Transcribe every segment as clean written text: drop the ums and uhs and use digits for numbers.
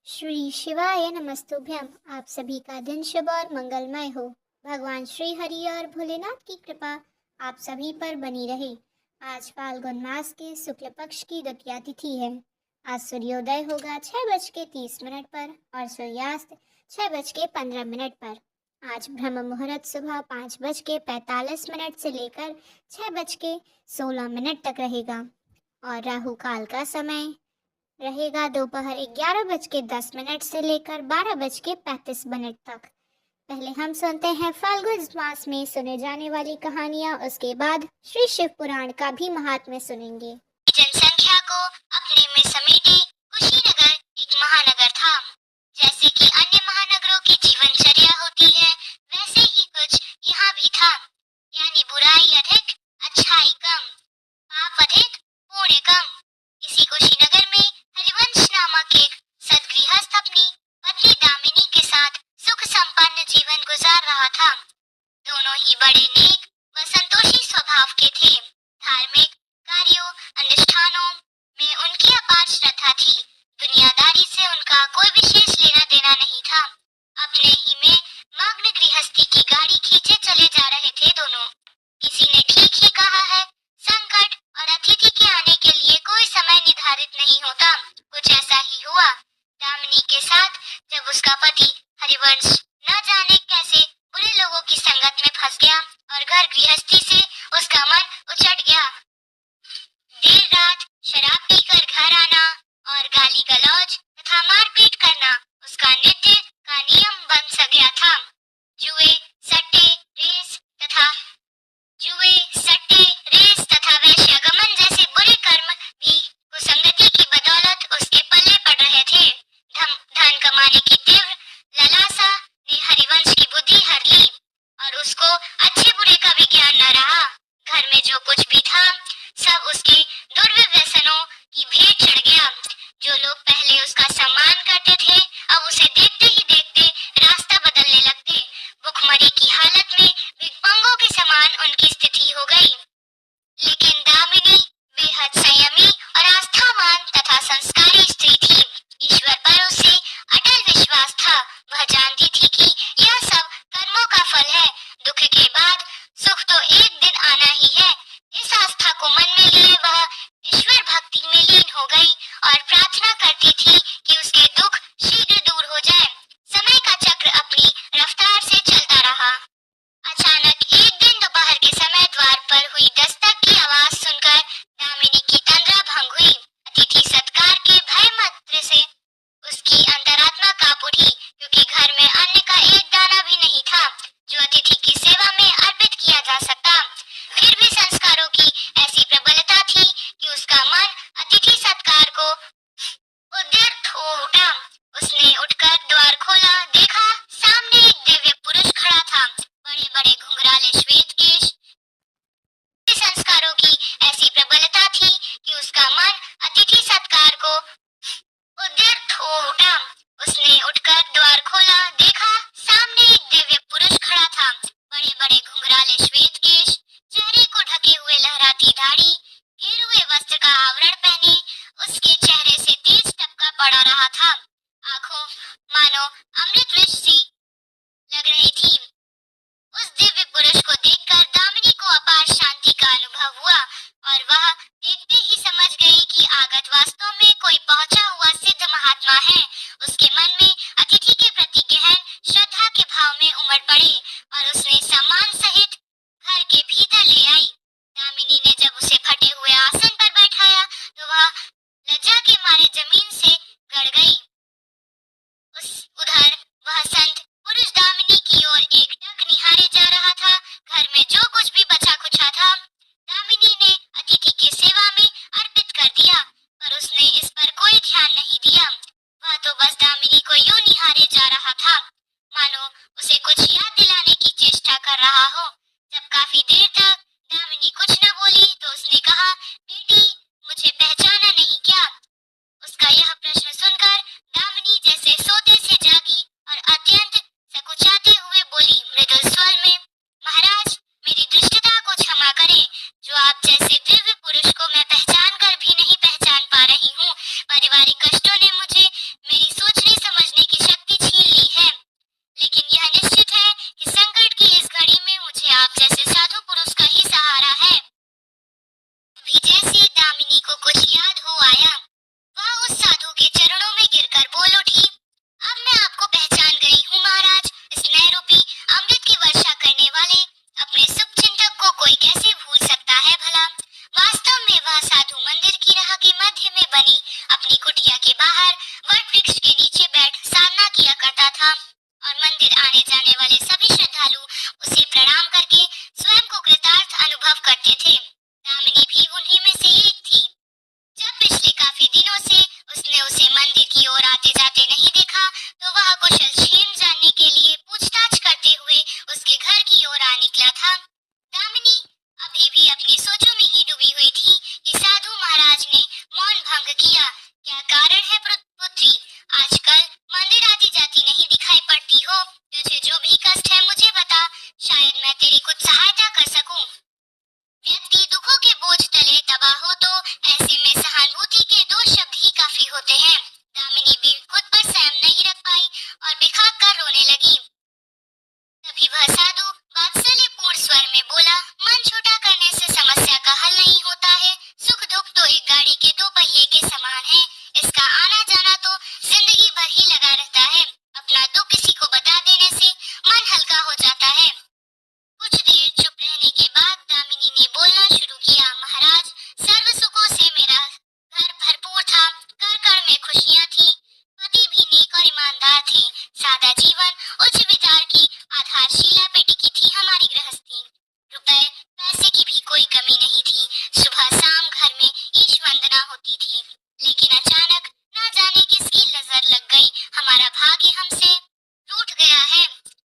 श्री शिवाय नमस्तुभ्यम। आप सभी का दिन शुभ और मंगलमय हो। भगवान श्री हरि और भोलेनाथ की कृपा आप सभी पर बनी रहे। आज फाल्गुन मास के शुक्ल पक्ष की द्वितीया तिथि है। आज सूर्योदय होगा 6:30 पर और सूर्यास्त 6:15 पर। आज ब्रह्म मुहूर्त सुबह 5:45 से लेकर 6:16 तक रहेगा और राहु काल का समय रहेगा दोपहर 11:10 से लेकर 12:35 तक। पहले हम सुनते हैं फाल्गुन मास में सुने जाने वाली कहानियां, उसके बाद श्री शिव पुराण का भी महात्म्य सुनेंगे। जनसंख्या को अपने में समेटे कुशीनगर एक महानगर था। जैसे कि अन्य महानगरों की जीवनचर्या होती है, वैसे ही कुछ यहाँ भी था। यानी बुराई अधिक, अच्छाई कम, पाप अधिक, पुण्य कम। इसी कुशीनगर में हरिवंश नामक एक सद्गृहस्थ अपनी पत्नी दामिनी के साथ सुख संपन्न जीवन गुजार रहा था। दोनों ही बड़े नेक व संतोषी स्वभाव के थे। धार्मिक कार्यों अनुष्ठानों में उनकी अपार श्रद्धा थी। दुनियादारी से उनका कोई विशेष लेना देना नहीं था। अपने ही में मग्न गृहस्थी की गाड़ी खींचे चले जा रहे थे दोनों। किसी ने ठीक ही कहा है, संकट और अतिथि के आने के लिए कोई समय निर्धारित नहीं होता। कुछ ऐसा ही हुआ दामिनी के साथ, जब उसका पति हरिवंश न जाने कैसे बुरे लोगों की संगत में फंस गया और घर गृहस्थी से उसका मन उचट गया। देर रात शराब पीकर घर आना और गाली गलौज तथा मारपीट करना उसका नित्य का नियम बन सा गया था। जुए, सट्टे, रेस तथा वैश्यागमन जैसे बुरे कर्म भी कुसंगति की बदौलत उसके पल्ले पड़ रहे थे। धन कमाने की तीव्र लालसा ने हरिवंश की बुद्धि हर ली और उसको अच्छे बुरे का विज्ञान न रहा। घर में जो कुछ भी था सब उसके दुर्व्यसनों की भेंट चढ़ गया। जो लोग पहले उसका सम्मान करते थे, अब उसे देखते ही देखते रास्ता बदलने लगते। भुखमरी की हालत में भिखमंगों के समान उनकी स्थिति हो गई। लेकिन दामिनी बेहद संयमी और आस्थावान तथा संस्कारी स्त्री थी। ईश्वर पर उसे अटल विश्वास था। वह जानती थी कि यह सब कर्मों का फल है। दुख के बाद सुख तो एक दिन आना ही है। इस आस्था को मन में लिए वह ईश्वर भक्ति में लीन हो गई और प्रार्थना करती थी कि उसके दुख शीघ्र दूर हो जाए। समय का चक्र अपनी रफ्तार से चलता रहा। अचानक एक दिन दोपहर के समय द्वार पर हुई दस्तक की आवाज सुनकर दामिनी की तंद्रा भंग हुई। अतिथि सत्कार के भय मात्र से उसकी अंतरात्मा कांप उठी, क्योंकि घर में अन्न का एक दाना भी नहीं था जो अतिथि की सेवा में अर्पित किया जा सकता। फिर भी संस्कारों की ऐसी प्रबलता थी कि उसका मन अतिथि सत्कार को उद्यत हो उठा। उसने उठकर द्वार खोला, देखा सामने एक दिव्य पुरुष खड़ा था। बड़े बड़े घुंघराले श्वेत केश। संस्कारों की ऐसी प्रबलता थी कि उसका मन अतिथि सत्कार को उद्यत हो उठा। उसने उठकर द्वार खोला, देखा सामने एक दिव्य पुरुष खड़ा था। बड़े बड़े घुंघराले श्वेत केश, चेहरे को ढके हुए लहराती दाढ़ी, गेरुए वस्त्र का आवरण पहने उसके चेहरे से तेज टपका पड़ा रहा था। आंखों मानो अमृत विष सी लग रही थी। उस दिव्य पुरुष को देखकर दामिनी को अपार शांति का अनुभव हुआ और वह देखते ही समझ गई कि आगत वास्तव में कोई पहुंचा हुआ सिद्ध महात्मा है। उसके मन में अतिथि के प्रति गहन श्रद्धा के भाव में उमड़ पड़े और उसने सम्मान सहित घर के भीतर ले आई। दामिनी ने जब उसे फटे हुए आसन पर बैठाया तो वह लज्जा के मारे जमीन से गड़ गई। उधर वह संत पुरुष दामिनी की ओर एकटक निहारे जा रहा था। घर में जो कुछ भी बचा कुचा था दामिनी ने अतिथि की सेवा में अर्पित कर दिया, पर उसने इस पर कोई ध्यान नहीं दिया। वह तो बस दामिनी को यूं निहारे जा रहा था मानो उसे कुछ याद दिलाने की चेष्टा कर रहा हो। जब काफी देर तक दामिनी कुछ न बोली तो उसने कहा, बेटी मुझे पहचाना नहीं क्या? उसका यह प्रश्न सुनकर दामिनी जैसे सोते से जागी और अत्यंत सकुचाते हुए बोली मृदुल स्वर में, महाराज मेरी दुष्टता को क्षमा करें। जो आप जैसे दिव्य पुरुष को मैं पहचान कर भी नहीं पहचान पा रही हूँ। पारिवारिक कष्टों ने मुझे मेरी सोचने कुशल क्षेम जानने के लिए पूछताछ करते हुए उसके घर की ओर आ निकला था। दामिनी अभी भी अपनी सोचों में ही डूबी हुई थी कि साधु महाराज ने मौन भंग किया। क्या कारण है पुत्री? आजकल मंदिर आती जाती नहीं दिखाई पड़ती हो। तुझे जो भी कष्ट है मुझे बता, शायद मैं तेरी कुछ सहायता कर सकूं। व्यक्ति दुखों के बोझ तले दबा हो तो ऐसे में सहानुभूति के दो शब्द ही काफी होते हैं। दामिनी भी खुद पर सहम नहीं रख पाई और बिखार कर रोने लगी। तभी वह साधु वात्सल्यपूर्ण स्वर में बोला, मन छोटा करने से समस्या का हल नहीं होता है। सुख दुख तो एक गाड़ी के दो पहिए के समान है। इसका आना जाना तो जिंदगी भर ही लगा रहता है। अपना दुख किसी को बता देने से मन हल्का हो जाता है। कुछ देर चुप रहने के बाद दामिनी ने बोलना शुरू किया, महाराज, सर्व सुखों से मेरा घर भरपूर था। घर घर में खुशियां थी। पति भी नेक और ईमानदार थे। सादा जीवन, उच्च विचार की आधारशिला पे टिकी थी हमारी गृहस्थी। रुपए पैसे की भी कोई कमी नहीं थी। सुबह शाम घर में ईश वंदना होती थी। लेकिन अचानक ना जाने किसकी नजर लग गई। हमारा भाग्य हमसे रूठ गया है।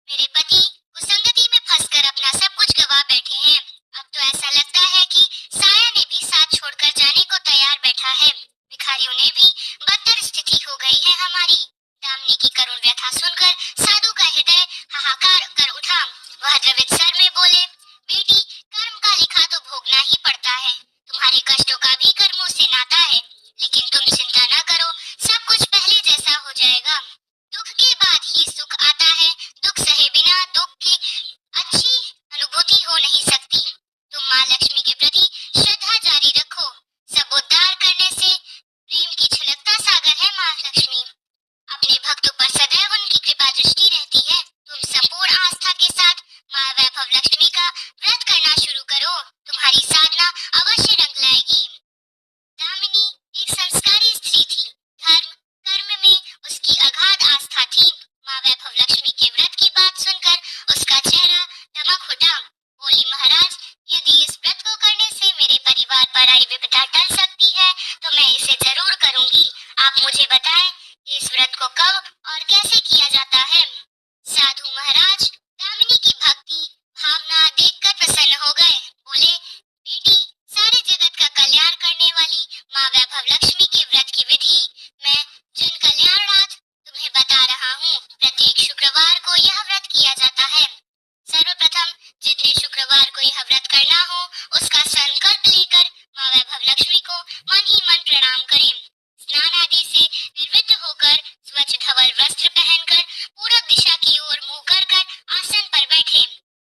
मेरे पति कुसंगति में फंसकर अपना सब कुछ गवा बैठे हैं। अब तो ऐसा लगता है कि साया ने भी साथ छोड़कर जाने को तैयार बैठा है। भिखारियों ने भी बदतर स्थिति हो गई है हमारी। दामिनी की करुण व्यथा सुनकर साधु का हृदय हाहाकार कर उठा। वह द्रवित स्वर में बोले, बेटी, कर्म का लिखा तो भोगना ही पड़ता है। तुम्हारे कष्टों का भी कर्मों से नाता है। लेकिन तुम चिंता न करो, सब कुछ पहले जैसा हो जाएगा। दुख के बाद ही सुख आता है। दुख सहे बिना दुख की अच्छी अनुभूति हो नहीं सकती। तुम माँ लक्ष्मी के प्रति श्रद्धा जारी रखो। सब उद्धार करने से प्रेम की छलकता सागर है माँ लक्ष्मी। अपने भक्तों पर सदैव उनकी कृपा दृष्टि रहती है। तुम संपूर्ण आस्था के साथ माँ वैभव लक्ष्मी का व्रत करना शुरू करो। तुम्हारी साधना अवश्य रंग लाएगी। दामिनी एक संस्कारी स्त्री थी। धर्म कर्म में उसकी अगाध आस्था थी। माँ वैभव लक्ष्मी के व्रत की बात सुनकर उसका चेहरा दमक उठा। बोली, महाराज, यदि इस व्रत को करने से मेरे परिवार पर आई विपदा टल सकती है तो मैं इसे जरूर करूंगी। आप मुझे बताएं कि इस व्रत को कब और कैसे किया जाता है। साधु महाराज दामिनी की भक्ति भावना देखकर प्रसन्न हो गए। बोले, बेटी, सारे जगत का कल्याण करने वाली माँ वैभव लक्ष्मी के व्रत की विधि मैं जन कल्याणार्थ तुम्हें बता रहा हूँ। प्रत्येक शुक्रवार को यह व्रत किया जाता है। सर्वप्रथम जितने शुक्रवार को यह व्रत करना हो उसका संकल्प लेकर माँ वैभव लक्ष्मी को मन ही मन प्रणाम करें। स्नान आदि से निर्वृत्त होकर स्वच्छ धवल वस्त्र पहनकर पूरब दिशा की ओर मुंह कर आसन पर बैठे।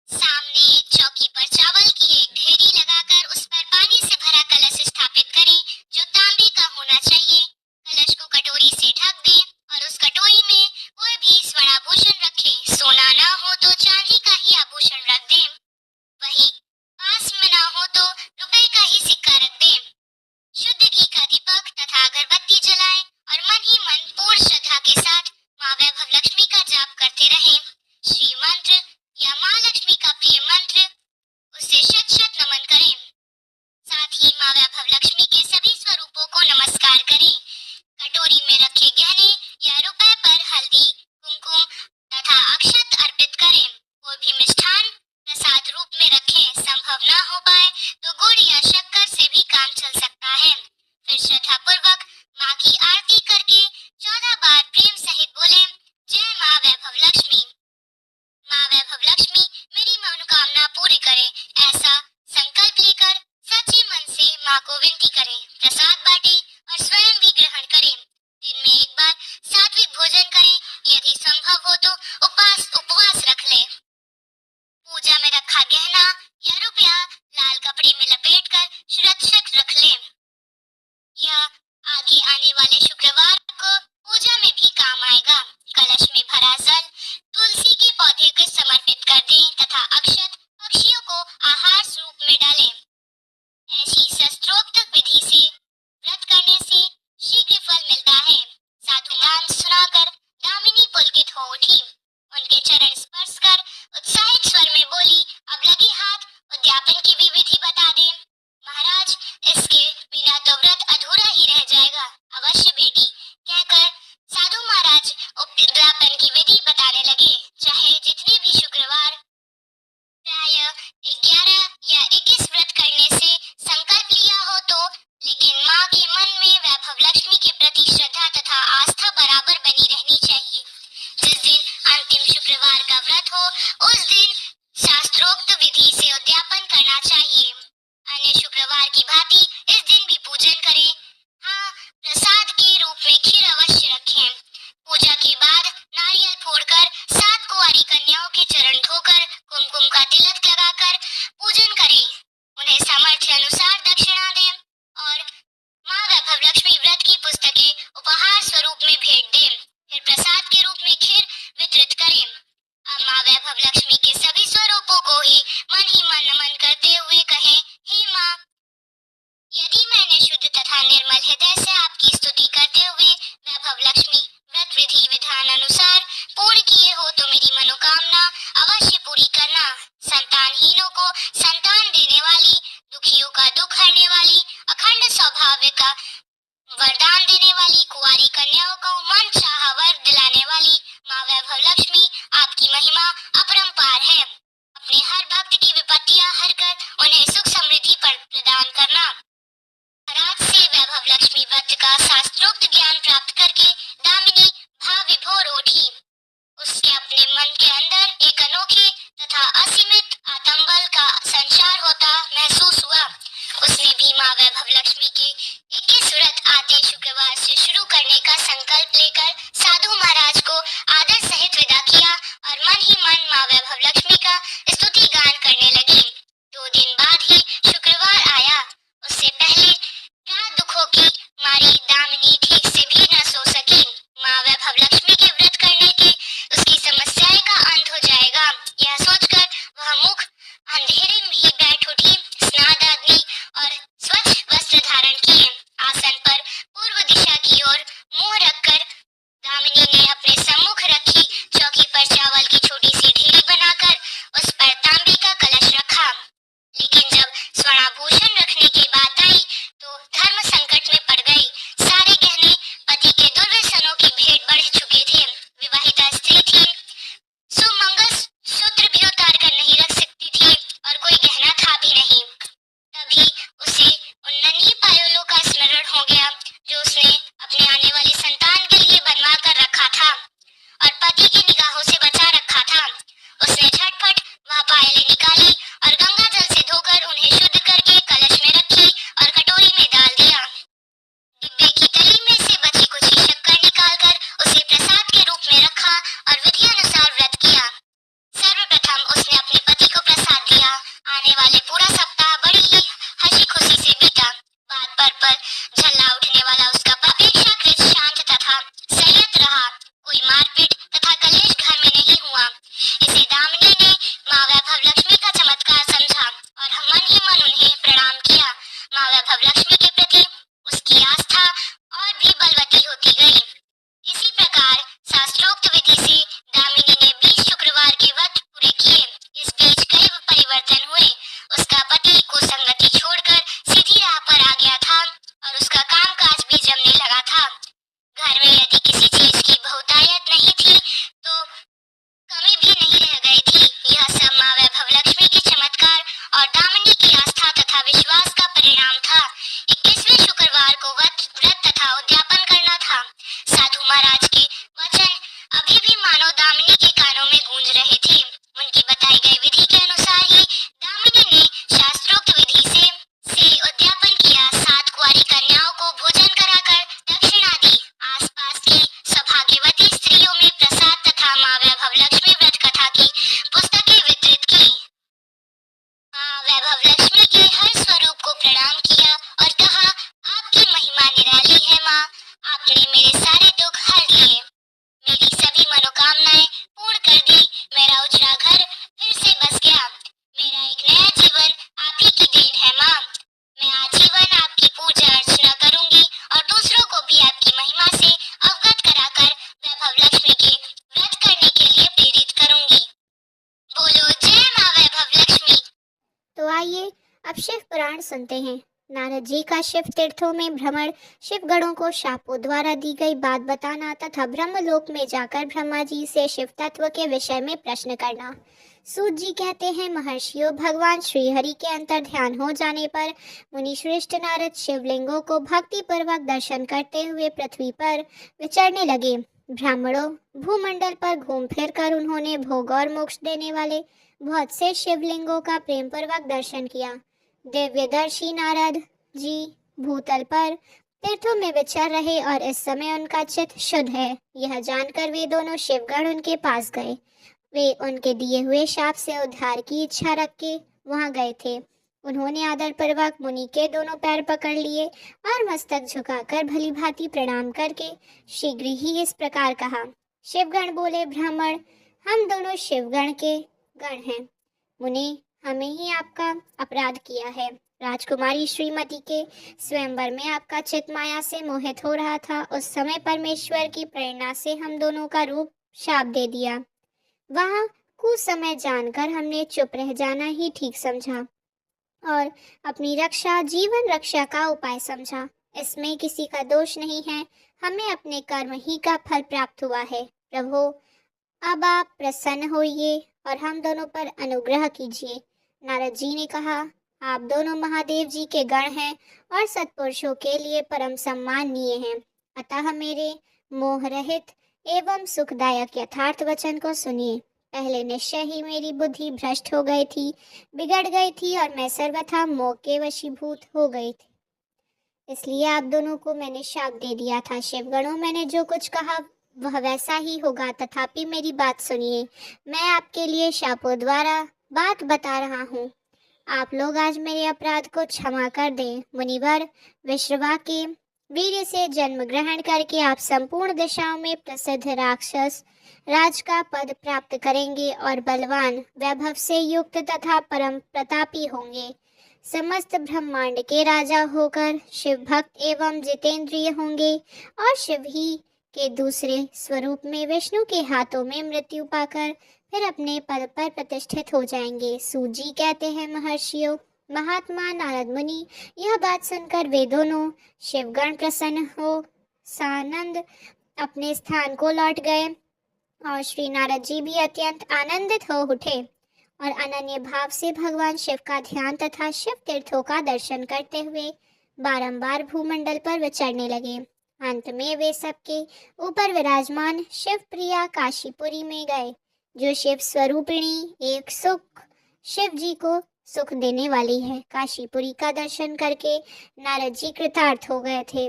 सामने एक चौकी पर चावल की एक ढेरी लगाकर उस पर पानी से भरा कलश स्थापित करें जो तांबे का होना चाहिए। कलश को कटोरी से ढक दें और उस कटोरी में कोई भी स्वर्णाभूषण रखें। सोना ना हो तो चांदी का ही आभूषण रख दें। वही पास में ना हो तो रुपए का ही सिक्का रख दें। शुद्ध घी का दीपक तथा अगरबत्ती जलाएं और मन ही मन पूर्ण श्रद्धा के साथ माँ वैभव लक्ष्मी का जाप करते रहें। श्री मंत्र या माँ लक्ष्मी का प्रिय मंत्र, उसे शत शत नमन करें। साथ ही माँ वैभव लक्ष्मी के सभी स्वरूपों को नमस्कार करें। कटोरी में रखे गहने या रुपए पर हल्दी, कुमकुम तथा अक्षत अर्पित करें। कोई भी मिष्ठान प्रसाद रूप में रखें। संभव न हो पाए तो गुड़ या शक्कर से भी काम चल सकता है। फिर श्रद्धा पूर्वक माँ की आरती करके 14 बार प्रेम सहित बोले, जय माँ वैभव लक्ष्मी। माँ वैभव लक्ष्मी मेरी मनोकामना पूरी करे, ऐसा संकल्प लेकर सच्चे मन से माँ को विनती करें। प्रसाद बांटे और स्वयं भी ग्रहण करें। दिन में एक बार सात्विक भोजन करें। यदि संभव हो तो उपवास रख लें। पूजा में रखा गहना या रुपया लाल कपड़े में लपेटकर सुरक्षित रख लें। यह आगे आने वाले शुक्रवार को पूजा में भी काम आएगा। कलश में भरा जल तुलसी के पौधे को समर्पित कर दें तथा अक्षत पक्षियों को आहार स्वरूप में डालें। ऐसी शास्त्रोक्त विधि से करने लगे। चाहे जितने भी शुक्रवार प्राय 11 या 21 व्रत करने से संकल्प लिया हो तो, लेकिन माँ के मन में वैभव लक्ष्मी के प्रति श्रद्धा तथा आस्था बराबर बनी रहनी चाहिए। जिस दिन अंतिम शुक्रवार का व्रत हो उस दिन शास्त्रोक्त विधि से उद्यापन करना चाहिए। अन्य शुक्रवार की भांति इस दिन भी पूजन करें। हाँ, प्रसाद के रूप में खीर अवश्य रखें। पूजा के बाद नारियल फोड़कर 7 कुंवारी कन्याओं के चरण धोकर कुमकुम का तिलक लगाकर पूजन करें। उन्हें सामर्थ्य अनुसार दक्षिणा दें और माँ वैभव लक्ष्मी व्रत की पुस्तकें उपहार स्वरूप में भेंट दें। फिर प्रसाद के रूप में खीर वितरित करें। अब माँ वैभव लक्ष्मी के सभी स्वरूपों को ही मन नमन करते हुए कहें, हे माँ, यदि मैंने शुद्ध तथा निर्मल हृदय से आपकी स्तुति करते हुए वैभव लक्ष्मी व्रत विधि विधान अनुसार पूर्ण किए हो तो मेरी मनोकामना अवश्य पूरी करना। संतानहीनों को संतान देने वाली, दुखियों का दुख हरने वाली, अखंड सौभाग्य का वरदान देने वाली, कुंवारी कन्याओं को मन चाहा वर दिलाने वाली माँ वैभव लक्ष्मी, आपकी महिमा अपरंपार है। अपने हर भक्त की विपत्तियां हरकर उन्हें सुख समृद्धि प्रदान करना। रात से वैभव लक्ष्मी व्रत का शास्त्रोक्त ज्ञान प्राप्त करके दामिनी भाव विभोर उठी। उसके अपने मन के अंदर एक अनोखे तथा असीमित आत्मबल का संचार होता महसूस हुआ। उसने भी माँ वैभव लक्ष्मी के 21 व्रत आते शुक्रवार से शुरू करने का संकल्प लेकर साधु महाराज को आदर सहित विदा किया और मन ही मन माँ वैभव लक्ष्मी का स्तुति गान करने लगी। 2 दिन बाद ही शुक्रवार आया। उससे पहले रात दुखों की मारी दामिनी ठीक से भी न सो सकी। माँ वैभव लक्ष्मी के व्रत करने के उसकी समस्याएं का अंत हो जाएगा, यह सोचकर वह मुख अंधेरे में ही बैठ उठी। स्नानादि और स्वच्छ वस्त्र धारण किए। आसन पर पूर्व दिशा की ओर मुंह रखकर दामिनी ने अपने सम्मुख रखी चौकी पर चावल की छोटी सी ढेरी बनाकर उस पर तांबे का कलश रखा। लेकिन जब स्वर्णाभूषण रखने की बात आई तो धर्म संकट में पड़ गई। सारे गहने पति के दुर्व्यसनों की भेंट बढ़ चुके थे। विवाहिता स्त्री थी, सुमंगल सूत्र भी उतार कर नहीं रख सकती थी और कोई गहना था भी नहीं। तभी उसे उन नन्ही पायलों का स्मरण हो गया जो उसने अपने आने वाली संतान के लिए बनवा कर रखा था और पति की निगाहों से बचा रखा था। उसने झटपट वह पायलें निकाली और गंगा जल से धोकर उन्हें शुद्ध करके कलश में रखी और कटोरी में डाल दिया। डिब्बे की तली में से बची कुछ शक्कर निकालकर उसे प्रसाद के रूप में रखा और विधि अनुसार व्रत किया। सर्वप्रथम उसने अपने पति को प्रसाद दिया। आने वाले पूरा सप्ताह बड़ी ही हंसी खुशी से बीता। बात पर झल्ला उठने वाला उसका अपेक्षाकृत शांत तथा संयत रहा। कोई मारपीट तथा कलेश घर में नहीं हुआ। इसे दामिनी ने माँ वैभव लक्ष्मी का चमत्कार समझा और मन ही मन उन्हें प्रणाम किया। माँ वैभव लक्ष्मी के प्रति उसकी आस्था और भी बलवती होती गई। इसी प्रकार शास्त्रोक्त विधि से दामिनी ने 20 शुक्रवार के व्रत पूरे किए। इस बीच कई परिवर्तन हुए। उसका पति कुसंगति छोड़कर सीधी राह पर आ गया था और उसका कामकाज भी जमने लगा था। घर में यदि किसी चीज की बहुतायत नहीं थी तो कमी भी नहीं रह गई थी। यह सब माँ वैभव लक्ष्मी के चमत्कार और दामिनी की आस्था तथा विश्वास का परिणाम था। 21वें शुक्रवार को व्रत तथा उद्यापन करना था। साधु महाराज के वचन अभी भी मानो दामिनी के कानों में गूंज रहे थे। उनकी बताई गई विधि के अनुसार ही दामिनी ने शास्त्रोक्त विधि से उद्यापन किया। 7 कुंवारी कन्याओं को भोजन कराकर दक्षिणा दी। आसपास की सौभाग्यवती स्त्रियों में प्रसाद तथा माँ वैभव लक्ष्मी व्रत कथा की पुस्तकें वितरित की। माँ वैभव लक्ष्मी के हर स्वरूप को प्रणाम किया और कहा, आपकी महिमा निराली है माँ। आपने मेरे सारे दुख हर लिए, मेरी सभी मनोकामनाएं पूर्ण कर दी। मेरा उजड़ा घर फिर से बस गया। मेरा एक नया जीवन आप ही की देन है माँ। मैं आजीवन आपकी पूजा अर्चना करूंगी और दूसरों को भी आपकी महिमा से अवगत कराकर वैभव लक्ष्मी के व्रत करने के लिए प्रेरित करूंगी। बोलो जय माँ वैभव लक्ष्मी। तो आइए अब शिव पुराण सुनते हैं। नारद जी का शिव तीर्थों में भ्रमण, शिवगणों को शापों द्वारा दी गई बात बताना तथा ब्रह्मलोक में जाकर ब्रह्मा जी से शिव तत्व के विषय में प्रश्न करना। सूत जी कहते हैं, महर्षियों, भगवान श्री हरि के अंतर ध्यान हो जाने पर मुनि श्रेष्ठ नारद शिवलिंगों को भक्ति पूर्वक दर्शन करते हुए पृथ्वी पर विचरने लगे। ब्राह्मणों, भूमंडल पर घूम फिर कर उन्होंने भोग और मोक्ष देने वाले बहुत से शिवलिंगों का प्रेम पूर्वक दर्शन किया। दिव्यदर्शी नारद जी भूतल पर तीर्थों में विचर रहे और इस समय उनका चित्त शुद्ध है, यह जानकर वे दोनों शिवगण उनके पास गए। वे उनके दिए हुए शाप से उद्धार की इच्छा रख के वहां गए थे। उन्होंने आदर पूर्वक मुनि के दोनों पैर पकड़ लिए और मस्तक झुकाकर भली भांति प्रणाम करके शीघ्र ही इस प्रकार कहा। शिवगण बोले, ब्राह्मण, हम दोनों शिवगण के गण हैं। मुनि, हमें ही आपका अपराध किया है। राजकुमारी श्रीमती के स्वयंवर में आपका चित्त माया से मोहित हो रहा था। उस समय परमेश्वर की प्रेरणा से हम दोनों का रूप शाप दे दिया। वहाँ कुसमय जानकर हमने चुप रह जाना ही ठीक समझा और अपनी रक्षा जीवन रक्षा का उपाय समझा। इसमें किसी का दोष नहीं है, हमें अपने कर्म ही का फल प्राप्त हुआ है। प्रभु, अब आप प्रसन्न होइए और हम दोनों पर अनुग्रह कीजिए। नारद जी ने कहा, आप दोनों महादेव जी के गण हैं और सत्पुरुषों के लिए परम सम्माननीय हैं। अतः मेरे मोह रहित एवं सुखदायक यथार्थ वचन को सुनिए। पहले निश्चय ही मेरी बुद्धि भ्रष्ट हो गई थी, बिगड़ गई थी और मैं सर्वथा मोह के वशीभूत हो गई थी। इसलिए आप दोनों को मैंने शाप दे दिया था। शिवगणों, मैंने जो कुछ कहा वह वैसा ही होगा, तथापि मेरी बात सुनिए। मैं आपके लिए शापों द्वारा बात बता रहा हूँ। आप लोग आज मेरे अपराध को क्षमा कर दें। मुनिवर, विश्रवा के वीर्य से जन्म ग्रहण करके आप संपूर्ण दिशाओं में प्रसिद्ध राक्षस राज का पद प्राप्त करेंगे और बलवान, वैभव से युक्त तथा परम प्रतापी होंगे। समस्त ब्रह्मांड के राजा होकर शिव भक्त एवं जितेंद्रिय होंगे और शिव ही के दूसरे स्वरूप में विष्णु के हाथों में मृत्यु पाकर फिर अपने पद पर प्रतिष्ठित हो जाएंगे। सूत जी कहते हैं, महर्षियों, महात्मा नारद मुनि, यह बात सुनकर वे दोनों शिवगण प्रसन्न हो सानंद अपने स्थान को लौट गए और श्री नारद जी भी अत्यंत आनंदित हो उठे और अनन्य भाव से भगवान शिव का ध्यान तथा शिव तीर्थों का दर्शन करते हुए बारंबार भूमंडल पर विचरने लगे। अंत में वे सबके ऊपर विराजमान शिव प्रिया काशीपुरी में गए, जो शिव स्वरूपिणी एक सुख शिव जी को सुख देने वाली है। काशीपुरी का दर्शन करके नारद जी कृतार्थ हो गए थे।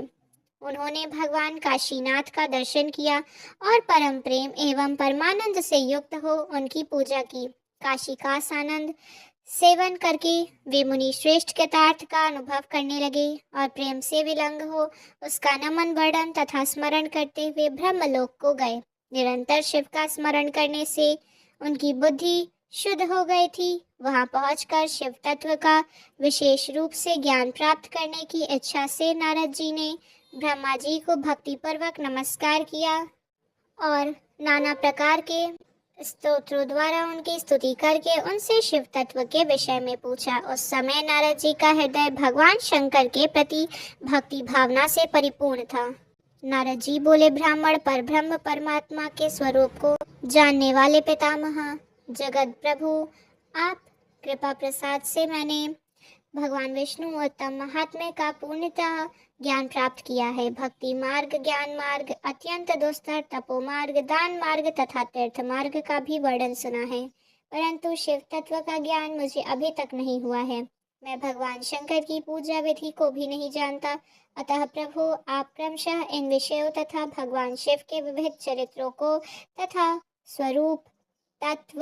उन्होंने भगवान काशीनाथ का दर्शन किया और परम प्रेम एवं परमानंद से युक्त हो उनकी पूजा की। काशी का आनंद सेवन करके वे मुनि श्रेष्ठ कृतार्थ का अनुभव करने लगे और प्रेम से विलंग हो उसका नमन वर्णन तथा स्मरण करते हुए ब्रह्मलोक को गए। निरंतर शिव का स्मरण करने से उनकी बुद्धि शुद्ध हो गई थी। वहां पहुंचकर शिव तत्व का विशेष रूप से ज्ञान प्राप्त करने की इच्छा से नारद जी ने ब्रह्मा जी को भक्ति पूर्वक नमस्कार किया और नाना प्रकार के स्तोत्रों द्वारा उनकी स्तुति करके उनसे शिव तत्व के विषय में पूछा। उस समय नारद जी का हृदय भगवान शंकर के प्रति भक्ति भावना से परिपूर्ण था। नारद जी बोले, ब्राह्मण, पर ब्रह्म परमात्मा के स्वरूप को जानने वाले पितामह जगत प्रभु, आप कृपा प्रसाद से मैंने भगवान विष्णु उत्तम महात्म्य का पूर्णतः ज्ञान प्राप्त किया है। भक्ति मार्ग, ज्ञान मार्ग, अत्यंत दुस्तर तपो मार्ग, दान मार्ग तथा तीर्थ मार्ग का भी वर्णन सुना है, परंतु शिव तत्व का ज्ञान मुझे अभी तक नहीं हुआ है। मैं भगवान शंकर की पूजा विधि को भी नहीं जानता। अतः प्रभु, आप क्रमशः इन विषयों तथा भगवान शिव के विविध चरित्रों को तथा स्वरूप, तत्व,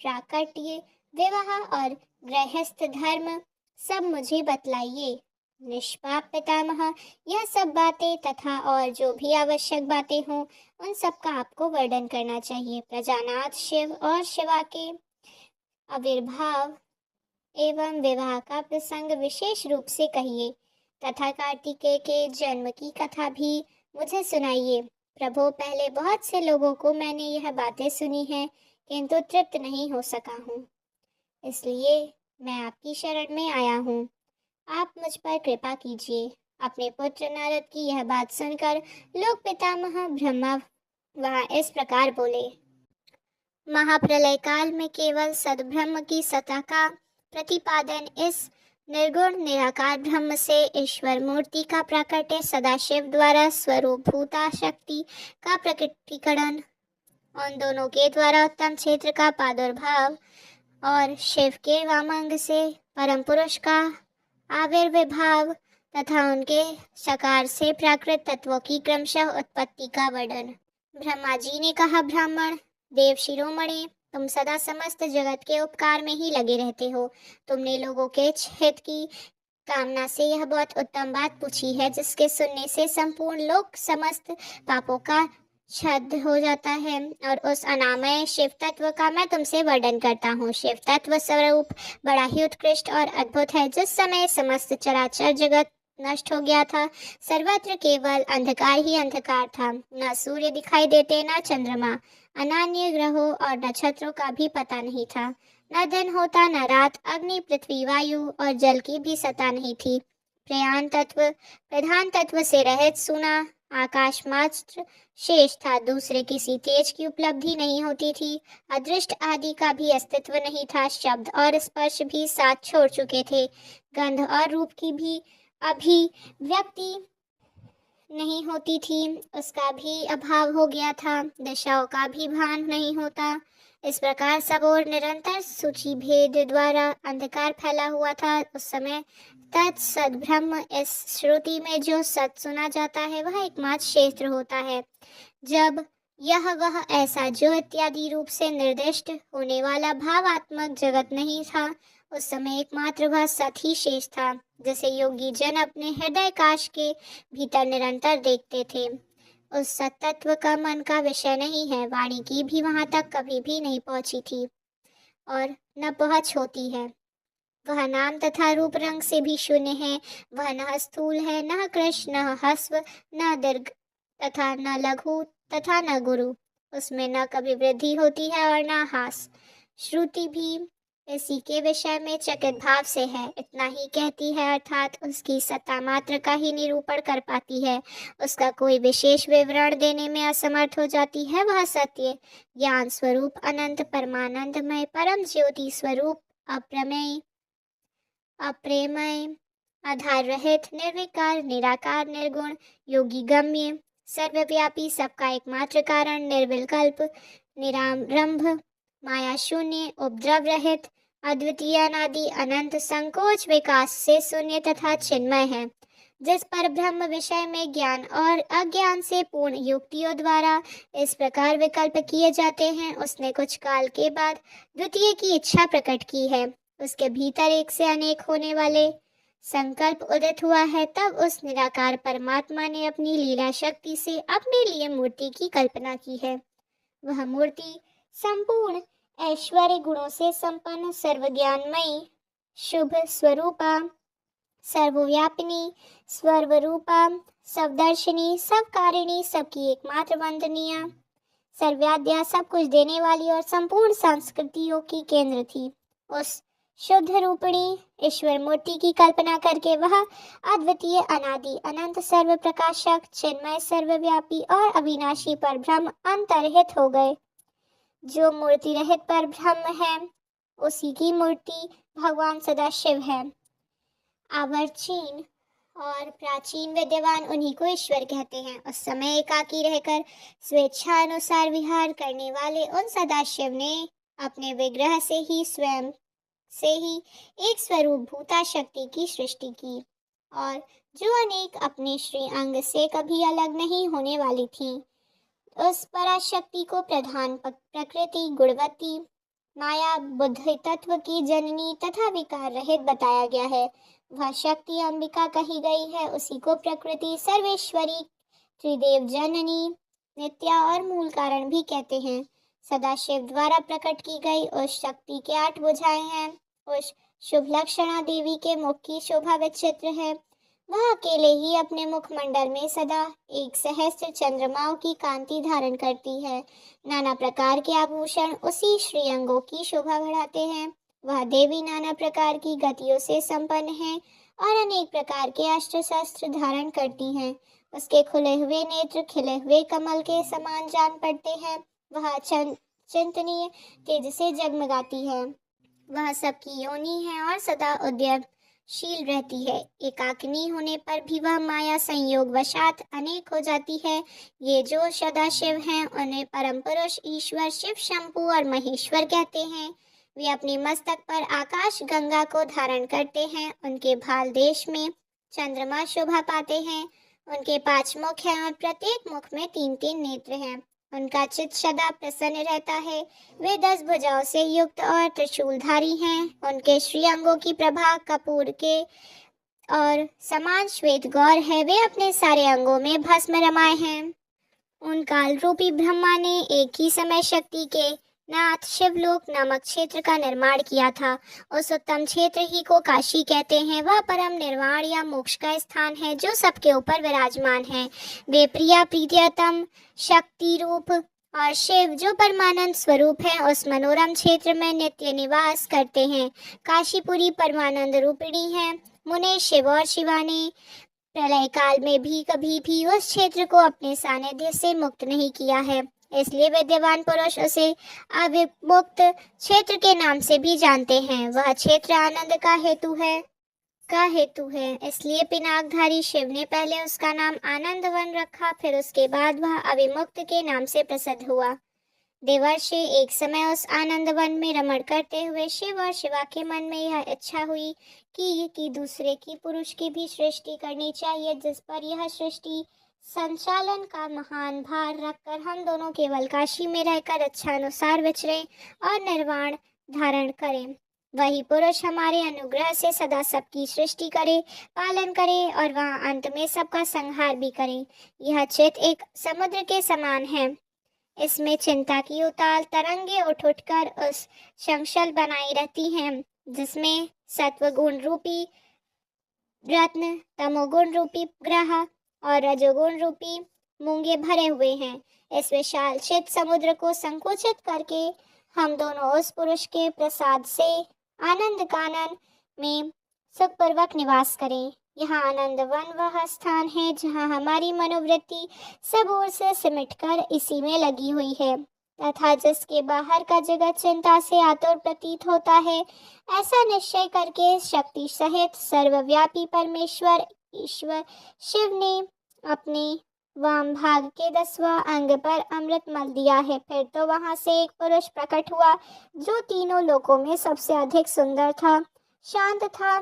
प्राकट्य, विवाह और गृहस्थ धर्म सब मुझे बतलाइए। निष्पाप पितामह, यह सब बातें तथा और जो भी आवश्यक बातें हों उन सब का आपको वर्णन करना चाहिए। प्रजानाथ शिव और शिवा के आविर्भाव एवं विवाह का प्रसंग विशेष रूप से कहिए तथा कार्तिकेय के जन्म की कथा भी मुझे सुनाइए। प्रभु, पहले बहुत से लोगों को मैंने यह बातें सुनी हैं, किंतु तृप्त नहीं हो सका हूँ, इसलिए मैं आपकी शरण में आया हूँ। आप मुझ पर कृपा कीजिए। अपने पुत्र नारद की यह बात सुनकर लोक पितामह ब्रह्मा वहाँ इस प्रकार बोले। महाप्रलय काल में केवल सद्ब्रह्म की सत्ता का प्रतिपादन, इस निर्गुण निराकार ब्रह्म से ईश्वर मूर्ति का प्राकट्य, सदाशिव द्वारा स्वरूपभूता शक्ति का प्रकटीकरण, उन दोनों के द्वारा उत्तम क्षेत्र का प्रादुर्भाव और शिव के वामांग से परम पुरुष का आविर्भाव तथा उनके सकार से प्राकृत तत्वों की क्रमशः उत्पत्ति का वर्णन। ब्रह्मा जी ने कहा, ब्राह्मण देव शिरोमणि, तुम सदा समस्त जगत के उपकार में ही लगे रहते हो। तुमने लोगों के हित की कामना से यह बहुत उत्तम बात पूछी है, जिसके सुनने से संपूर्ण लोक समस्त पापों का छद हो जाता है। और उस अनामय शिव तत्व का मैं तुमसे वर्णन करता हूँ। शिव तत्व स्वरूप बड़ा ही उत्कृष्ट और अद्भुत है। जिस समय समस्त चराचर जगत नष्ट हो गया था, सर्वत्र केवल अंधकार ही अंधकार था। न सूर्य दिखाई देते, न चंद्रमा, अन्य ग्रहों और नक्षत्रों का भी पता नहीं था। न दिन होता, न रात, अग्नि, पृथ्वी, वायु और जल की भी सत्ता नहीं थी। प्रधान तत्व से रहित सूना आकाश मात्र शेष था। दूसरे किसी तेज की उपलब्धि नहीं होती थी। अदृष्ट आदि का भी अस्तित्व नहीं था। शब्द और स्पर्श भी साथ छोड़ चुके थे। गंध और रूप की भी अभिव्यक्ति नहीं होती थी, उसका भी अभाव हो गया था। दिशाओं का भी भान नहीं होता। इस प्रकार सब और निरंतर सूची भेद द्वारा अंधकार फैला हुआ था। उस समय तत्सद ब्रह्म, इस श्रुति में जो सत सुना जाता है वह एकमात्र क्षेत्र होता है। जब यह वह ऐसा जो इत्यादि रूप से निर्दिष्ट होने वाला भावात्मक जगत नहीं था, उस समय एकमात्र वह सत ही शेष था, जैसे योगी जन अपने हृदय काश के भीतर निरंतर देखते थे। उस सत तत्व का मन का विषय नहीं है। वाणी की भी वहां तक कभी भी नहीं पहुंची थी और न पहुंच होती है। वह नाम तथा रूप रंग से भी शून्य है। वह न स्थूल है, न कृष्ण, न हस्व, न दीर्घ तथा न लघु तथा न गुरु। उसमें न कभी वृद्धि होती है और न ह्रास। श्रुति भी इसी के विषय में चकित भाव से है। इतना ही कहती है, अर्थात उसकी सत्ता मात्र का ही निरूपण कर पाती है। उसका कोई विशेष विवरण देने में असमर्थ हो जाती है। वह सत्य ज्ञान स्वरूप, अनंत परमानंदमय, परम ज्योति स्वरूप, अप्रमेय, अप्रेमय, आधार रहित, निर्विकार, निराकार, निर्गुण, योगी गम्य, सर्वव्यापी, सबका एकमात्र कारण, निर्विकल्प, निरारंभ, माया शून्य, उपद्रव रहित, अद्वितीय, अनादि, अनंत, संकोच विकास से शून्य तथा चिन्मय है। जिस पर ब्रह्म विषय में ज्ञान और अज्ञान से पूर्ण युक्तियों द्वारा इस प्रकार विकल्प किए जाते हैं, उसने कुछ काल के बाद द्वितीय की इच्छा प्रकट की है। उसके भीतर एक से अनेक होने वाले संकल्प उदित हुआ है। तब उस निराकार परमात्मा ने अपनी लीला शक्ति से अपने लिए मूर्ति की कल्पना की है। वह मूर्ति संपूर्ण ऐश्वर्य गुणों से संपन्न, सर्वज्ञानमयी, शुभ स्वरूपा, सर्वव्यापिनी, स्वरूपा, सबदर्शिनी, सबकारिणी, सबकी एकमात्र वंदनीय, सर्वव्याद्या, सब कुछ देने वाली और संपूर्ण संस्कृतियों की केंद्र थी। उस शुद्ध रूपिणी ईश्वर मूर्ति की कल्पना करके वह अद्वितीय, अनादि, अनंत, सर्व प्रकाशक, चिन्मय, सर्वव्यापी और अविनाशी पर ब्रह्म अंतर्हित हो गए। जो मूर्ति रहित पर ब्रह्म है, उसी की मूर्ति भगवान सदाशिव है। आवर्चीन और प्राचीन विद्यमान उन्हीं को ईश्वर कहते हैं। उस समय एकाकी रहकर स्वेच्छा अनुसार विहार करने वाले उन सदाशिव ने अपने विग्रह से ही स्वयं से ही एक स्वरूप भूता शक्ति की सृष्टि की, और जो अनेक अपने श्री अंग से कभी अलग नहीं होने वाली थी। उस पराशक्ति को प्रधान प्रकृति, गुणवती, माया, बुद्धि तत्व की जननी तथा विकार रहित बताया गया है। वह शक्ति अंबिका कही गई है। उसी को प्रकृति, सर्वेश्वरी, त्रिदेव जननी, नित्या और मूल कारण भी कहते हैं। सदाशिव द्वारा प्रकट की गई उस शक्ति के 8 भुजाएं हैं। उस शुभ लक्षणा देवी के मुख की शोभा विचित्र है। वह अकेले ही अपने मुखमंडल में सदा 1,000 चंद्रमाओं की कांति धारण करती है। नाना प्रकार के आभूषण उसी श्रीअंगों की शोभा बढ़ाते हैं। वह देवी नाना प्रकार की गतियों से संपन्न है और अनेक प्रकार के अस्त्र शस्त्र धारण करती हैं। उसके खुले हुए नेत्र खिले हुए कमल के समान जान पड़ते हैं। वह चिंतनीय तेज से जगमगाती है। वह सबकी योनि है और सदा उद्यमशील रहती है। एकाकिनी होने पर भी वह माया संयोग वशात अनेक हो जाती है। ये जो सदाशिव हैं उन्हें परम पुरुष ईश्वर शिव शंभु और महेश्वर कहते हैं। वे अपने मस्तक पर आकाश गंगा को धारण करते हैं। उनके भाल देश में चंद्रमा शोभा पाते हैं। उनके 5 मुख हैं और प्रत्येक मुख में 3-3 नेत्र हैं। उनका चित्त सदा प्रसन्न रहता है। वे 10 भुजाओं से युक्त और त्रिशूलधारी हैं। उनके श्रीअंगों की प्रभा कपूर के और समान श्वेत गौर है। वे अपने सारे अंगों में भस्म रमाए हैं। उन काल रूपी ब्रह्मा ने एक ही समय शक्ति के नाथ शिवलोक नामक क्षेत्र का निर्माण किया था। उस उत्तम क्षेत्र ही को काशी कहते हैं। वह परम निर्वाण या मोक्ष का स्थान है जो सबके ऊपर विराजमान है। वे प्रिया प्रीतियतम शक्ति रूप और शिव जो परमानंद स्वरूप है उस मनोरम क्षेत्र में नित्य निवास करते हैं। काशीपुरी परमानंद रूपिणी है। मुने शिव और शिवानी प्रलय काल में भी कभी भी उस क्षेत्र को अपने सानिध्य से मुक्त नहीं किया है। इसलिए विद्वान पुरुष उसे अविमुक्त क्षेत्र के नाम से भी जानते हैं। वह क्षेत्र आनंद का हेतु है। इसलिए पिनाकधारी शिव ने पहले उसका नाम आनंद वन रखा, फिर उसके बाद वह अविमुक्त के नाम से प्रसिद्ध हुआ। देवर्षि एक समय उस आनंद वन में रमण करते हुए शिव और शिवा के मन में यह इच्छा हुई कि दूसरे की पुरुष की भी सृष्टि करनी चाहिए, जिस पर यह सृष्टि संचालन का महान भार रखकर हम दोनों केवल काशी में रहकर इच्छानुसार विचरें और निर्वाण धारण करें। वही पुरुष हमारे अनुग्रह से सदा सबकी सृष्टि करे, पालन करे और वहाँ अंत में सबका संहार भी करे। यह चित्त एक समुद्र के समान है। इसमें चिंता की उताल तरंगे उठ कर उस संशल बनाई रहती हैं, जिसमें सत्वगुण रूपी रत्न, तमोगुण रूपी ग्रह और रजोगुण रूपी मूंगे भरे हुए हैं। इस विशाल चित समुद्र को संकुचित करके हम दोनों उस पुरुष के प्रसाद से आनंद कानन में सुखपूर्वक निवास करें। यहाँ आनंद वन वह स्थान है जहाँ हमारी मनोवृत्ति सब ओर से सिमटकर इसी में लगी हुई है तथा जिसके बाहर का जगत चिंता से आतुर प्रतीत होता है। ऐसा निश्चय करके शक्ति सहित सर्वव्यापी परमेश्वर ईश्वर शिव ने अपने वाम भाग के 10वां अंग पर अमृत मल दिया है। फिर तो वहां से एक पुरुष प्रकट हुआ जो तीनों लोकों में सबसे अधिक सुंदर था, शांत था,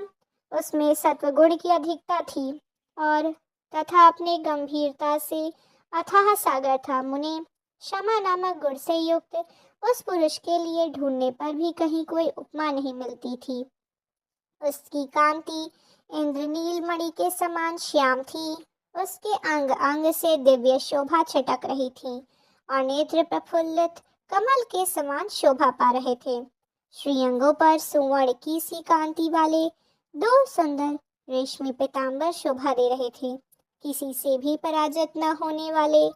उसमें सत्वगुण की अधिकता थी और तथा अपने गंभीरता से अथाह सागर था। मुने क्षमा नामक गुण से युक्त उस पुरुष के लिए ढूंढने पर भी कहीं कोई उपमा नहीं मिलती थी। उसकी कांति इंद्रनील मणि के समान श्याम थी। उसके अंग अंग से दिव्य शोभा छटक रही थी और नेत्र प्रफुल्लित कमल के समान शोभा पा रहे थे। श्रीअंगों पर सुवर्ण की सी कांति वाले 2 सुंदर रेशमी पीतांबर शोभा दे रहे थे। किसी से भी पराजित न होने वाले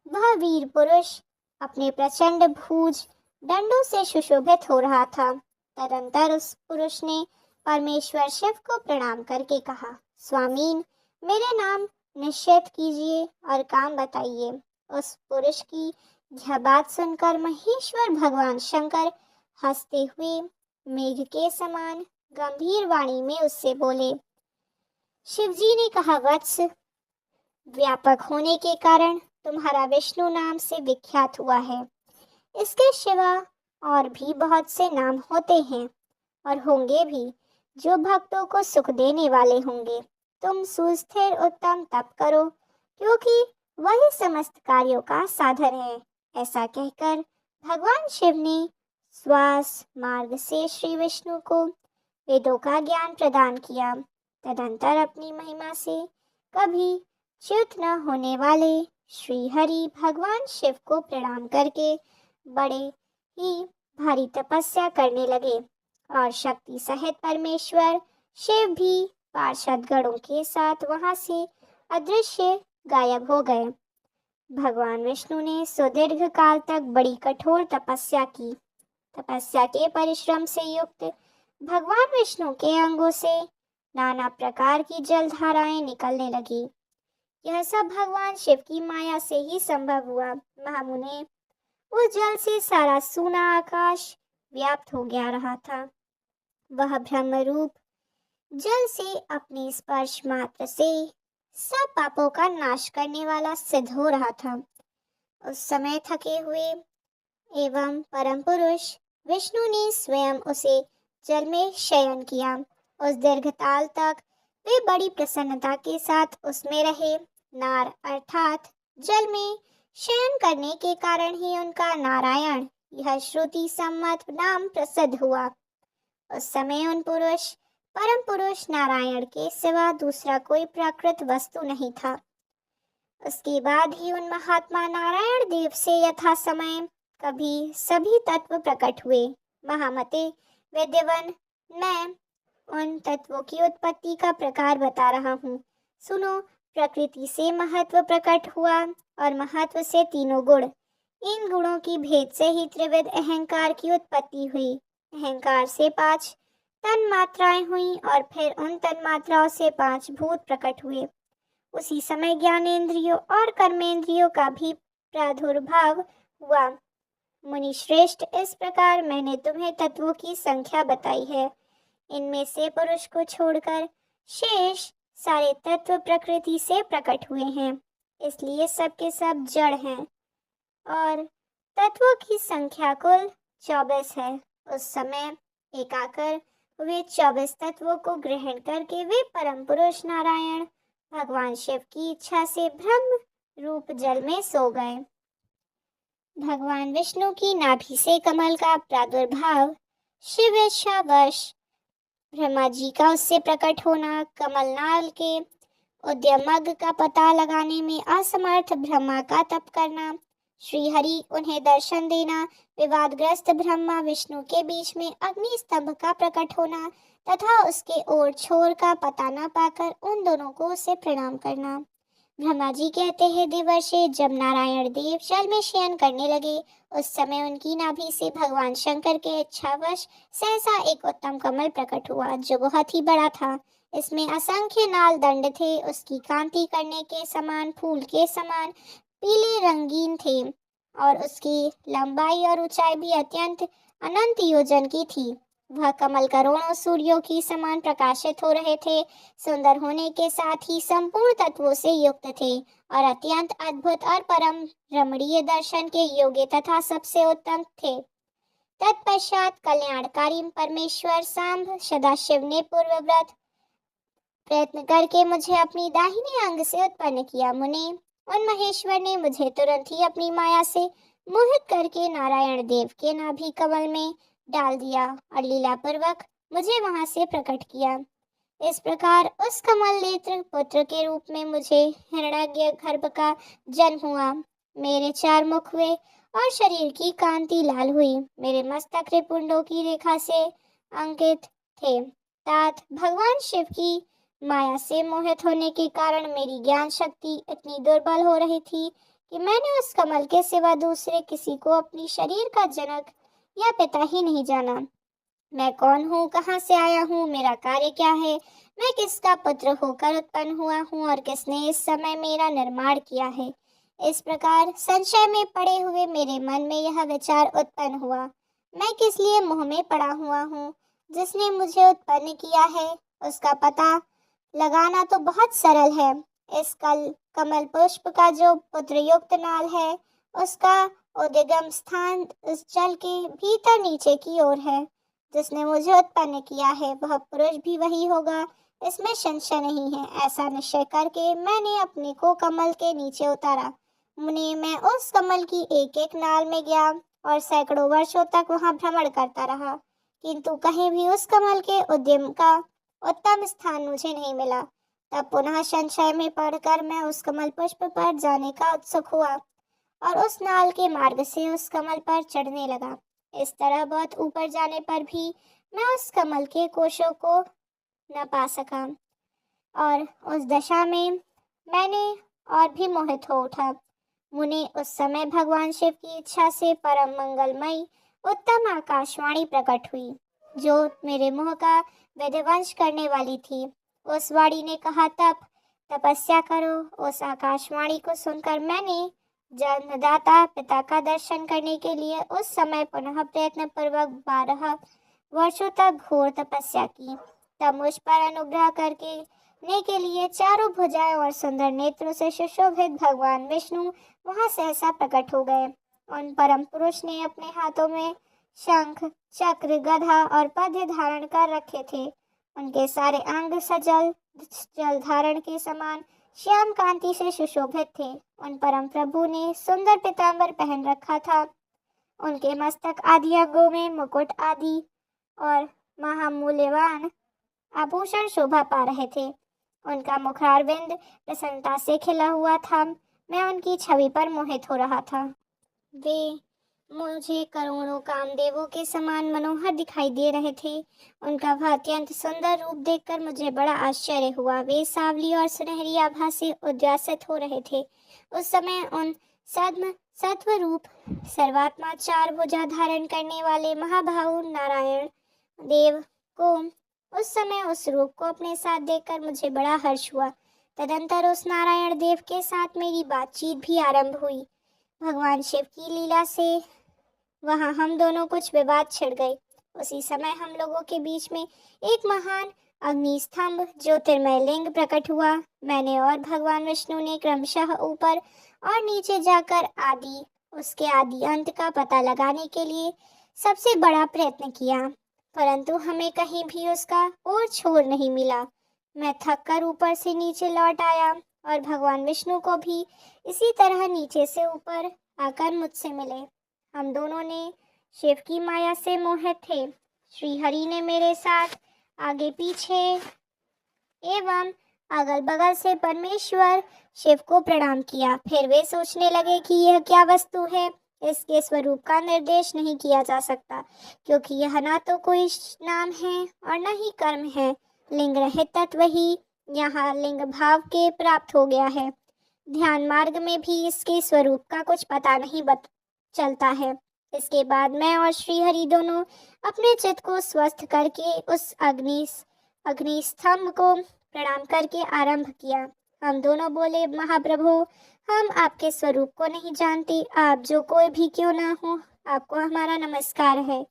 वह वीर पुरुष अपने प्रचंड भुज दंडों से सुशोभित हो रहा था। तदंतर उस पुरुष ने परमेश्वर शिव को प्रणाम करके कहा, स्वामीन, मेरे नाम निश्चित कीजिए और काम बताइए। उस पुरुष की यह बात सुनकर महेश्वर भगवान शंकर हंसते हुए मेघ के समान गंभीर वाणी में उससे बोले। शिवजी ने कहा, वत्स, व्यापक होने के कारण तुम्हारा विष्णु नाम से विख्यात हुआ है। इसके सिवा और भी बहुत से नाम होते हैं और होंगे भी जो भक्तों को सुख देने वाले होंगे। तुम सुस्थिर उत्तम तप करो क्योंकि वही समस्त कार्यों का साधन है। ऐसा कहकर भगवान शिव ने श्वास मार्ग से श्री विष्णु को वेदों का ज्ञान प्रदान किया। तदंतर अपनी महिमा से कभी च्युत न होने वाले श्री हरि भगवान शिव को प्रणाम करके बड़े ही भारी तपस्या करने लगे और शक्ति सहित परमेश्वर शिव भी पार्षद गणों के साथ वहां से अदृश्य गायब हो गए। भगवान विष्णु ने सुदीर्घ काल तक बड़ी कठोर तपस्या की। तपस्या के परिश्रम से युक्त भगवान विष्णु के अंगों से नाना प्रकार की जलधाराएं निकलने लगी। यह सब भगवान शिव की माया से ही संभव हुआ। महामुने, उस जल से सारा सूना आकाश व्याप्त हो गया रहा था। वह ब्रह्म रूप जल से अपने स्पर्श मात्र से सब पापों का नाश करने वाला सिद्ध हो रहा था। उस समय थके हुए एवं परम पुरुष विष्णु ने स्वयं उसे जल में शयन किया। उस दीर्घकाल तक वे बड़ी प्रसन्नता के साथ उसमें रहे। नार अर्थात जल में शयन करने के कारण ही उनका नारायण यह श्रुति सम्मत नाम प्रसिद्ध हुआ। उस समय उन पुरुष परम पुरुष नारायण के सिवा दूसरा कोई प्राकृत वस्तु नहीं था। उसके बाद ही उन महात्मा नारायण देव से यथा समय कभी सभी तत्व प्रकट हुए। महामते वेद्यवन, मैं उन तत्वों की उत्पत्ति का प्रकार बता रहा हूँ। सुनो, प्रकृति से महत्व प्रकट हुआ और महत्व से तीनों गुण। इन गुणों की भेद से ही त्रिविध अहंकार की उत्पत्ति हुई। अहंकार से 5 तन्मात्राएं हुई और फिर उन तन्मात्राओं से 5 भूत प्रकट हुए। उसी समय ज्ञानेंद्रियों और कर्मेंद्रियों का भी प्रादुर्भाव हुआ। मुनि श्रेष्ठ, इस प्रकार मैंने तुम्हें तत्वों की संख्या बताई है। इनमें से पुरुष को छोड़कर शेष सारे तत्व प्रकृति से प्रकट हुए हैं, इसलिए सब के सब जड़ हैं और तत्वों की संख्या कुल 24 है। उस समय एकाकर वे 24 तत्वों को ग्रहण करके वे परम पुरुष नारायण भगवान शिव की इच्छा से ब्रह्म रूप जल में सो गए। भगवान विष्णु की नाभि से कमल का प्रादुर्भाव, शिव इच्छावश ब्रह्मा जी का उससे प्रकट होना, कमलनाल के उद्यमग का पता लगाने में असमर्थ ब्रह्मा का तप करना, श्री हरि उन्हें दर्शन देना, विवादग्रस्त ब्रह्मा विष्णु के बीच में अग्नि स्तंभ का प्रकट होना तथा उसके ओर छोर का पता न पाकर उन दोनों को उसे प्रणाम करना। ब्रह्मा जी कहते हैं, देवर्षि, जब नारायण देव जल में शयन करने लगे उस समय उनकी नाभि से भगवान शंकर के इच्छावश सहसा एक उत्तम कमल प्रकट हुआ जो बहुत ही बड़ा था। इसमें असंख्य नाल दंड थे। उसकी कांति करने के समान, फूल के समान पीले रंगीन थे और उसकी लंबाई और ऊंचाई भी अत्यंत अनंत योजन की थी। वह कमल करोड़ों सूर्यों की समान प्रकाशित हो रहे थे। सुंदर होने के साथ ही संपूर्ण तत्वों से युक्त थे और अत्यंत अद्भुत और परम रमणीय दर्शन के योग्य तथा सबसे उत्तम थे। तत्पश्चात कल्याणकारी परमेश्वर सांब सदाशिव ने पूर्वव्रत प्रयत्न करके मुझे अपनी दाहिने अंग से उत्पन्न किया। मुने, उन महेश्वर ने मुझे तुरंत ही अपनी माया से मोहित करके नारायण देव के नाभि कमल में डाल दिया और लीला पूर्वक मुझे वहां से प्रकट किया। इस प्रकार उस कमल नेत्र पुत्र के रूप में मुझे हिरण्याक्ष गर्भ का जन्म हुआ। मेरे 4 मुख हुए और शरीर की कांति लाल हुई। मेरे मस्तक रिपुंडों की रेखा से अंकित थे। तात भगवान शिव की माया से मोहित होने के कारण मेरी ज्ञान शक्ति इतनी दुर्बल हो रही थी कि मैंने उस कमल के सिवा दूसरे किसी को अपनी शरीर का जनक या पिता ही नहीं जाना। मैं कौन हूँ, कहाँ से आया हूँ, मेरा कार्य क्या है, मैं किसका पुत्र होकर उत्पन्न हुआ हूँ और किसने इस समय मेरा निर्माण किया है। इस प्रकार संशय में पड़े हुए मेरे मन में यह विचार उत्पन्न हुआ, मैं किस लिए मोह में पड़ा हुआ हूँ। जिसने मुझे उत्पन्न किया है उसका पता लगाना तो बहुत सरल है। इस कमल पुष्प का जो पुत्र युक्त नाल है उसका उद्गम स्थान उस जल के भीतर नीचे की ओर है। जिसने मुझे उत्पन्न किया है वह पुरुष भी वही होगा, इसमें संशय नहीं है। ऐसा निश्चय करके मैंने अपने को कमल के नीचे उतारा। मुने, मैं उस कमल की एक एक नाल में गया और सैकड़ों वर्षों तक वहां भ्रमण करता रहा, किंतु कहीं भी उस कमल के उद्यम का उत्तम स्थान मुझे नहीं मिला। तब पुनः संशय में पड़कर मैं उस कमल पुष्प पर जाने का उत्सुक हुआ और उस नाल के मार्ग से उस कमल पर चढ़ने लगा। इस तरह बहुत ऊपर जाने पर भी मैं उस कमल के कोशों को न पा सका और उस दशा में मैंने और भी मोहित हो उठा। मुने, उस समय भगवान शिव की इच्छा से परम मंगलमयी उत्तम आकाशवाणी प्रकट हुई जो मेरे मुँह का विधिवंश करने वाली थी। उस वाणी ने कहा, तपस्या करो। उस आकाशवाणी को सुनकर मैंने जन्मदाता पिता का दर्शन करने के लिए उस समय पुनः प्रयत्न पूर्वक 12 वर्षों तक घोर तपस्या की। तब मुझ पर अनुग्रह करके ने के लिए चारों भुजाएं और सुंदर नेत्रों से सुशोभित भगवान विष्णु वहां सहसा प्रकट हो गए। उन परम पुरुष ने अपने हाथों में शंख, चक्र, गदा और पद्य धारण कर रखे थे। उनके सारे अंग सजल जल धारण के समान श्याम कांति से सुशोभित थे। उन परम प्रभु ने सुंदर पीतांबर पहन रखा था। उनके मस्तक आदि अंगों में मुकुट आदि और महामूल्यवान आभूषण शोभा पा रहे थे। उनका मुखारविंद प्रसन्नता से खिला हुआ था। मैं उनकी छवि पर मोहित हो रहा था। वे मुझे करोड़ों कामदेवों के समान मनोहर दिखाई दे रहे थे। उनका वह अत्यंत सुंदर रूप देखकर मुझे बड़ा आश्चर्य हुआ। वे सावली और सुनहरी आभा से उद्यासित हो रहे थे। उस समय उन सत्व रूप सर्वात्मा 4 भुजा धारण करने वाले महाभाऊ नारायण देव को उस रूप को अपने साथ देखकर मुझे बड़ा हर्ष हुआ। तदंतर उस नारायण देव के साथ मेरी बातचीत भी आरंभ हुई। भगवान शिव की लीला से वहां हम दोनों कुछ विवाद छिड़ गए। उसी समय हम लोगों के बीच में एक महान अग्निस्तंभ ज्योतिर्मय लिंग प्रकट हुआ। मैंने और भगवान विष्णु ने क्रमशः ऊपर और नीचे जाकर उसके आदि अंत का पता लगाने के लिए सबसे बड़ा प्रयत्न किया, परंतु हमें कहीं भी उसका और छोर नहीं मिला। मैं थक कर ऊपर से नीचे लौट आया और भगवान विष्णु को भी इसी तरह नीचे से ऊपर आकर मुझसे मिले। हम दोनों ने शिव की माया से मोहित थे। श्री हरि ने मेरे साथ आगे पीछे एवं अगल बगल से परमेश्वर शिव को प्रणाम किया। फिर वे सोचने लगे कि यह क्या वस्तु है। इसके स्वरूप का निर्देश नहीं किया जा सकता, क्योंकि यह ना तो कोई नाम है और न ही कर्म है। लिंग रहित तत्व ही यहाँ लिंग भाव के प्राप्त हो गया है। ध्यान मार्ग में भी इसके स्वरूप का कुछ पता नहीं चलता है। इसके बाद मैं और श्रीहरि दोनों अपने चित्त को स्वस्थ करके उस अग्निस्तंभ को प्रणाम करके आरंभ किया। हम दोनों बोले, महाप्रभु, हम आपके स्वरूप को नहीं जानते। आप जो कोई भी क्यों ना हो, आपको हमारा नमस्कार है।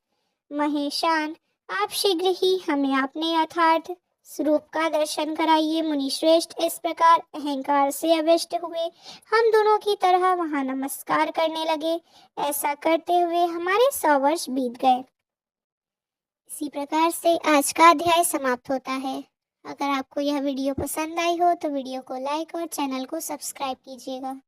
महेशान, आप शीघ्र ही हमें अपने यथार्थ स्वरूप का दर्शन कराइए। मुनि श्रेष्ठ इस प्रकार अहंकार से अविष्ट हुए हम दोनों की तरह वहां नमस्कार करने लगे। ऐसा करते हुए हमारे 100 वर्ष बीत गए। इसी प्रकार से आज का अध्याय समाप्त होता है। अगर आपको यह वीडियो पसंद आई हो तो वीडियो को लाइक और चैनल को सब्सक्राइब कीजिएगा।